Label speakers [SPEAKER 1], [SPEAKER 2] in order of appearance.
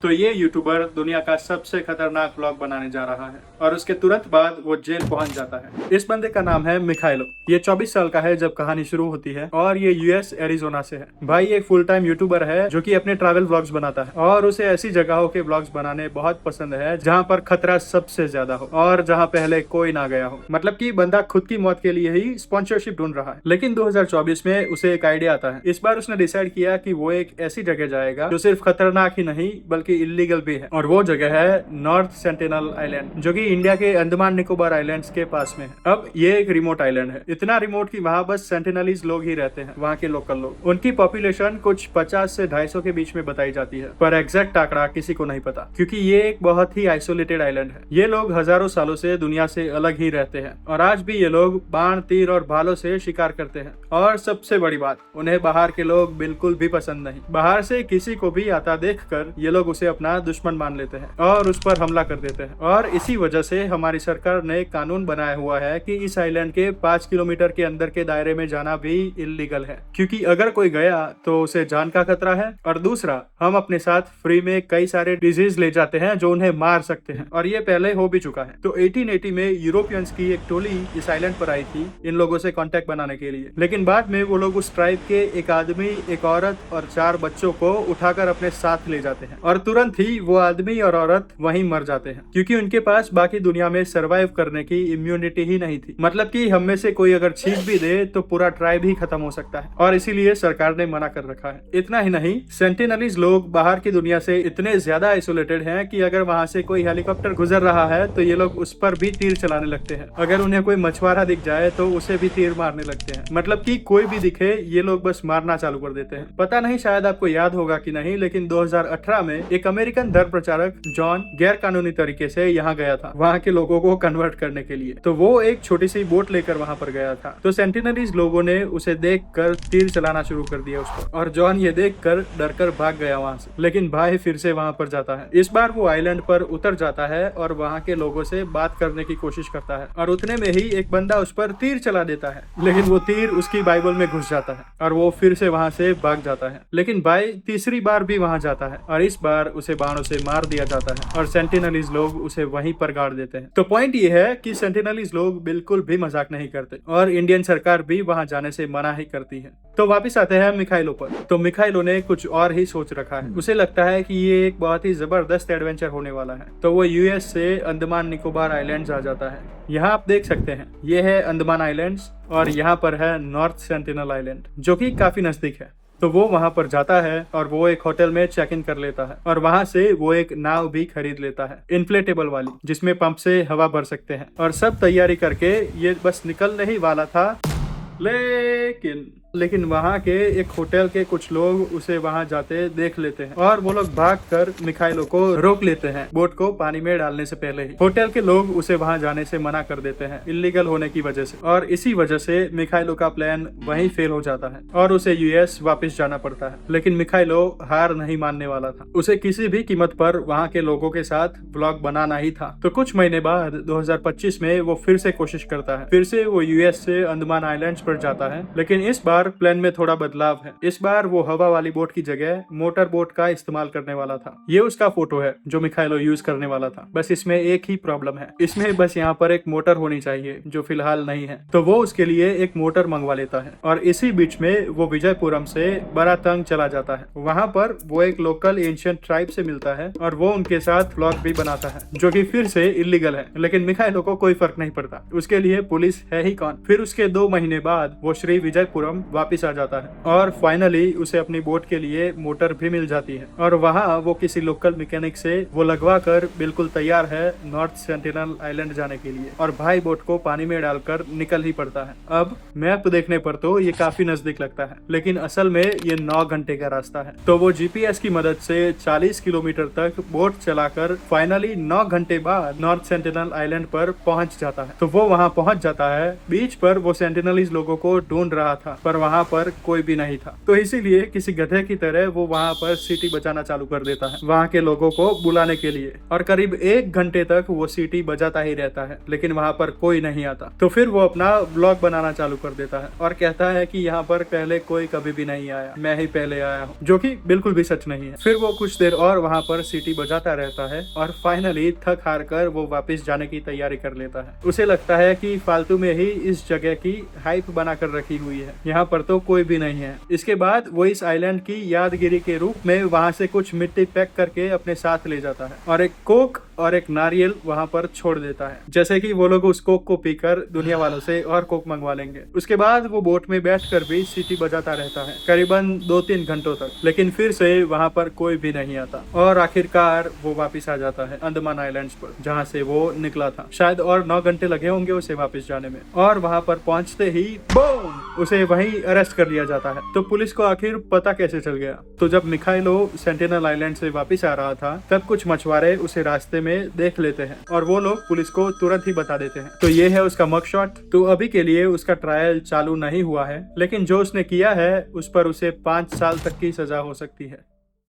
[SPEAKER 1] तो ये यूट्यूबर दुनिया का सबसे खतरनाक व्लॉग बनाने जा रहा है और उसके तुरंत बाद वो जेल पहुंच जाता है। इस बंदे का नाम है मिखाइलो। ये 24 साल का है जब कहानी शुरू होती है और ये यूएस एरिजोना से है। भाई एक फुल टाइम यूट्यूबर है जो कि अपने ट्रैवल व्लॉग्स बनाता है और उसे ऐसी जगहों के व्लॉग्स बनाने बहुत पसंद है जहाँ पर खतरा सबसे ज्यादा हो और जहाँ पहले कोई ना गया हो। मतलब कि बंदा खुद की मौत के लिए ही स्पॉन्सरशिप ढूंढ रहा है। लेकिन 2024 में उसे एक आइडिया आता है। इस बार उसने डिसाइड किया कि वो एक ऐसी जगह जाएगा जो सिर्फ खतरनाक ही नहीं बल्कि इलीगल भी है, और वो जगह है नॉर्थ सेंटिनल आइलैंड, जो कि इंडिया के अंडमान निकोबार आइलैंड्स के पास में है। अब ये एक रिमोट आइलैंड है, इतना रिमोट कि वहाँ बस सेंटिनलीज लोग ही रहते हैं, वहाँ के लोकल लोग। उनकी पॉपुलेशन कुछ 50 से 250 के बीच में बताई जाती है, पर एग्जैक्ट आंकड़ा किसी को नहीं पता क्योंकि ये एक बहुत ही आइसोलेटेड आइलैंड है। ये लोग हजारों सालों से दुनिया से अलग ही रहते हैं और आज भी ये लोग बाण, तीर और भालों से शिकार करते हैं। और सबसे बड़ी बात, उन्हें बाहर के लोग बिल्कुल भी पसंद नहीं। बाहर से किसी को भी आता देखकर ये लोग उसे अपना दुश्मन मान लेते हैं और उस पर हमला कर देते हैं। और इसी वजह से हमारी सरकार ने कानून बनाया हुआ है कि इस आइलैंड के 5 किलोमीटर के अंदर के दायरे में जाना भी इलीगल है, क्योंकि अगर कोई गया तो उसे जान का खतरा है और दूसरा हम अपने साथ फ्री में कई सारे डिजीज ले जाते हैं जो उन्हें मार सकते हैं, और ये पहले हो भी चुका है। तो 1880 में यूरोपियंस की एक टोली इस आइलैंड पर आई थी इन लोगों से कांटेक्ट बनाने के लिए, लेकिन बाद में वो लोग उस ट्राइब के एक आदमी, एक औरत और 4 बच्चों को उठाकर अपने साथ ले जाते हैं और तुरंत ही वो आदमी और औरत वहीं मर जाते हैं क्योंकि उनके पास बाकी दुनिया में सरवाइव करने की इम्यूनिटी ही नहीं थी। मतलब कि हम में से कोई अगर छींक भी दे तो पूरा ट्राइब ही खत्म हो सकता है, और इसीलिए सरकार ने मना कर रखा है। इतना ही नहीं, सेंटिनलीज लोग बाहर की दुनिया से इतने ज्यादा आइसोलेटेड हैं कि अगर वहां से कोई हेलीकॉप्टर गुजर रहा है तो ये लोग उस पर भी तीर चलाने लगते हैं। अगर उन्हें कोई मछुआरा दिख जाए तो उसे भी तीर मारने लगते हैं। मतलब कि कोई भी दिखे ये लोग बस मारना चालू कर देते हैं। पता नहीं शायद आपको याद होगा कि नहीं, लेकिन 2018 में एक अमेरिकन धर्म प्रचारक जॉन गैर कानूनी तरीके से यहाँ गया था वहाँ के लोगों को कन्वर्ट करने के लिए। तो वो एक छोटी सी बोट लेकर वहाँ पर गया था। तो सेंटिनलीज लोगों ने उसे देखकर तीर चलाना शुरू कर दिया उस पर, और जॉन ये देखकर डरकर भाग गया वहाँ से। लेकिन भाई फिर से वहाँ पर जाता है। इस बार वो आइलैंड पर उतर जाता है और वहाँ के लोगों से बात करने की कोशिश करता है, और उतने में ही एक बंदा उस पर तीर चला देता है, लेकिन वो तीर उसकी बाइबल में घुस जाता है और वो फिर से वहाँ से भाग जाता है। लेकिन भाई तीसरी बार भी वहाँ जाता है और इस बार उसे बाणों से मार दिया जाता है और सेंटिनलीज लोग उसे वहीं पर गाड़ देते हैं। तो पॉइंट ये है कि सेंटिनलीज लोग बिल्कुल भी मजाक नहीं करते और इंडियन सरकार भी वहां जाने से मना ही करती है। तो वापस आते हैं मिखाइलो पर। तो मिखाइलो ने कुछ और ही सोच रखा है। उसे लगता है कि ये एक बहुत ही जबरदस्त एडवेंचर होने वाला है। तो वो यूएस से अंडमान निकोबार आइलैंड्स आ जाता है। यहाँ आप देख सकते हैं, ये है अंडमान आइलैंड्स और यहाँ पर है नॉर्थ सेंटिनल आइलैंड, जो कि काफी नजदीक है। तो वो वहां पर जाता है और वो एक होटल में चेक इन कर लेता है और वहां से वो एक नाव भी खरीद लेता है, इन्फ्लेटेबल वाली, जिसमें पंप से हवा भर सकते हैं। और सब तैयारी करके ये बस निकलने ही वाला था, लेकिन वहाँ के एक होटल के कुछ लोग उसे वहाँ जाते देख लेते हैं और वो लोग भागकर मिखाइलो को रोक लेते हैं बोट को पानी में डालने से पहले ही। होटल के लोग उसे वहाँ जाने से मना कर देते हैं इलीगल होने की वजह से, और इसी वजह से मिखाइलो का प्लान वहीं फेल हो जाता है और उसे यूएस वापस जाना पड़ता है। लेकिन मिखाइलो हार नहीं मानने वाला था। उसे किसी भी कीमत पर वहाँ के लोगों के साथ व्लॉग बनाना ही था। तो कुछ महीने बाद 2025 में वो फिर से कोशिश करता है। फिर से वो यूएस से अंडमान आइलैंड्स पर जाता है, लेकिन इस बार प्लान में थोड़ा बदलाव है। इस बार वो हवा वाली बोट की जगह मोटर बोट का इस्तेमाल करने वाला था। ये उसका फोटो है जो मिखाइलो यूज करने वाला था। बस इसमें एक ही प्रॉब्लम है, इसमें बस यहाँ पर एक मोटर होनी चाहिए जो फिलहाल नहीं है। तो वो उसके लिए एक मोटर मंगवा लेता है और इसी बीच में वो विजयपुरम से बरातंग चला जाता है। वहाँ पर वो एक लोकल एंशिएंट ट्राइब से मिलता है और वो उनके साथ व्लॉग भी बनाता है, जो कि फिर से इलीगल है। लेकिन मिखाइलो को कोई फर्क नहीं पड़ता, उसके लिए पुलिस है ही कौन। फिर उसके 2 महीने बाद वो श्री विजयपुरम वापिस आ जाता है और फाइनली उसे अपनी बोट के लिए मोटर भी मिल जाती है और वहाँ वो किसी लोकल मैकेनिक से वो लगवा कर बिल्कुल तैयार है नॉर्थ सेंटिनल आइलैंड जाने के लिए। और भाई बोट को पानी में डालकर निकल ही पड़ता है। अब मैप देखने पर तो ये काफी नजदीक लगता है, लेकिन असल में ये 9 घंटे का रास्ता है। तो वो जीपीएस की मदद से 40 किलोमीटर तक बोट चलाकर फाइनली 9 घंटे बाद नॉर्थ सेंटिनल आइलैंड पर पहुंच जाता है। तो वो वहाँ पहुंच जाता है। बीच पर वो सेंटिनलीज लोगों को ढूंढ रहा था, पर और वहाँ पर कोई भी नहीं था। तो इसीलिए किसी गधे की तरह वो वहाँ पर सीटी बजाना चालू कर देता है वहाँ के लोगों को बुलाने के लिए, और करीब 1 घंटे तक वो सीटी बजाता ही रहता है, लेकिन वहाँ पर कोई नहीं आता। तो फिर वो अपना ब्लॉग बनाना चालू कर देता है और कहता है कि यहाँ पर पहले कोई कभी भी नहीं आया, मैं ही पहले आया हूँ, जो कि बिल्कुल भी सच नहीं है। फिर वो कुछ देर और वहाँ पर सीटी बजाता रहता है और फाइनली थक हार कर वो वापस जाने की तैयारी कर लेता है। उसे लगता है कि फालतू में ही इस जगह की हाइप बनाकर रखी हुई है, यहाँ पर तो कोई भी नहीं है। इसके बाद वो इस आइलैंड की यादगिरी के रूप में वहाँ से कुछ मिट्टी पैक करके अपने साथ ले जाता है और एक कोक और एक नारियल वहाँ पर छोड़ देता है, जैसे कि वो लोग उस कोक को पीकर दुनिया वालों से और कोक मंगवा लेंगे। उसके बाद वो बोट में बैठकर भी सीटी बजाता रहता है करीबन 2-3 घंटों तक, लेकिन फिर से वहाँ पर कोई भी नहीं आता और आखिरकार वो वापस आ जाता है अंडमान आइलैंड्स पर, जहाँ से वो निकला था। शायद और 9 घंटे लगे होंगे उसे वापस जाने में, और वहाँ पर पहुँचते ही बूम, उसे वहीं अरेस्ट कर लिया जाता है। तो पुलिस को आखिर पता कैसे चल गया? तो जब मिखाइलो सेंटिनल आइलैंड से वापस आ रहा था तब कुछ मछुआरे उसे रास्ते में देख लेते हैं और वो लोग पुलिस को तुरंत ही बता देते हैं। तो ये है उसका मगशॉट। तो अभी के लिए उसका ट्रायल चालू नहीं हुआ है, लेकिन जो उसने किया है उस पर उसे 5 साल तक की सजा हो सकती है।